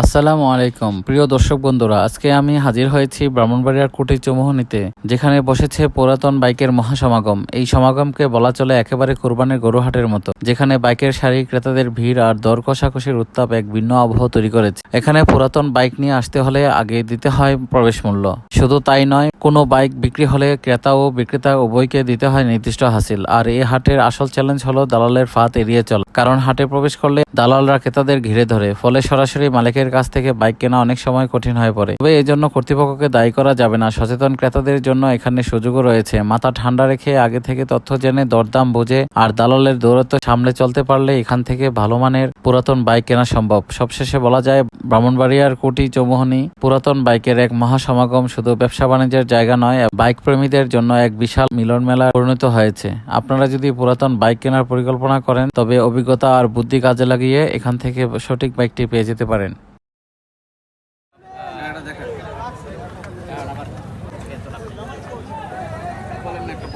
আসসালামু আলাইকুম প্রিয় দর্শক বন্ধুরা, আজকে আমি হাজির হয়েছি ব্রাহ্মণবাড়িয়ার কুটির চৌমুহনীতে, যেখানে বসেছে পুরাতন বাইকের মহাসমাগম। এই সমাগমকে বলা চলে একেবারে কোরবানির গরুহাটের মতো, যেখানে বাইকের সারি ক্রেতাদের ভিড় আর দর কষাকষির উত্তাপ এক ভিন্ন আবহ তৈরি করেছে। এখানে পুরাতন বাইক নিয়ে আসতে হলে আগে দিতে হয় প্রবেশ মূল্য। শুধু তাই নয়, কোনো বাইক বিক্রি হলে ক্রেতা ও বিক্রেতা উভয়কে দিতে হয় নির্দিষ্ট হাসিল। আর এই হাটের আসল চ্যালেঞ্জ হলো দালালের ফাঁদ এড়িয়ে চলা, কারণ হাটে প্রবেশ করলে দালালরা ক্রেতাদের ঘিরে ধরে, ফলে সরাসরি মালিকের কাছ থেকে বাইক কেনা অনেক সময় কঠিন হয়ে পড়ে। তবে এই জন্য কর্তৃপক্ষকে দায়ী করা যাবে না। সচেতন ক্রেতাদের জন্য এখানে সুযোগও রয়েছে। মাথা ঠান্ডা রেখে আগে থেকে তথ্য জেনে দরদাম বুঝে আর দালালের দৌরত্ব সামলে চলতে পারলে এখান থেকে ভালো মানের পুরাতন বাইক কেনা সম্ভব। সবশেষে বলা যায়, ব্রাহ্মণবাড়িয়ার কুটি চৌমুহনী পুরাতন বাইকের এক মহাসমাগম শুধু ব্যবসা বাণিজ্যের জায়গা নয়, বাইক প্রেমীদের জন্য এক বিশাল মিলন মেলা পরিণত হয়েছে। আপনারা যদি পুরাতন বাইক কেনার পরিকল্পনা করেন, তবে অভিজ্ঞতা আর বুদ্ধি কাজে লাগিয়ে এখান থেকে সঠিক বাইকটি পেয়ে যেতে পারেন।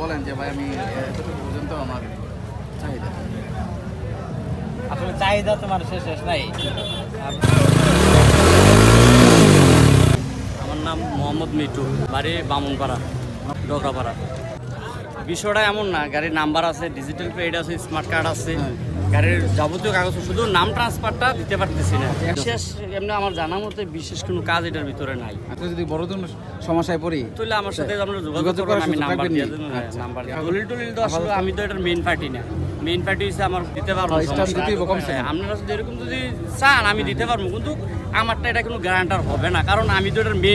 বলেন যে ভাই, আমি পর্যন্ত আমার চাহিদা আসলে চাহিদা তোমার শেষ নাই। আমার নাম মোহাম্মদ মিটু, বাড়ি বামুনপাড়া, ডোকরাপাড়া। বিষয়টা এমন না, গাড়ির নাম্বার আছে, ডিজিটাল পেড আছে, স্মার্ট কার্ড আছে, গাড়ির যাবতীয় কাগজ, শুধু নাম ট্রান্সফারটা দিতে পারতেছি না। বিশেষ এমনি আমার জানা মতে বিশেষ কোনো কাজ এটার ভিতরে নাই। আপনি যদি বড় ধরনের সমস্যায় পড়ি তাহলে আমার সাথে আমরা যোগাযোগ করেন, আমি নাম্বার দিয়ে দেবো। নাম্বার দলিল টলিল তো আসলে আমি তো এটার মেইন পার্টি না। মেইন পার্টি হচ্ছে আমার দিতে পারবো। আপনারা যদি এরকম যদি চান আমি দিতে পারবো, কিন্তু আমারটা এটা কোনো গ্যারান্টার হবে না, কারণ আমি তো এটার মেইন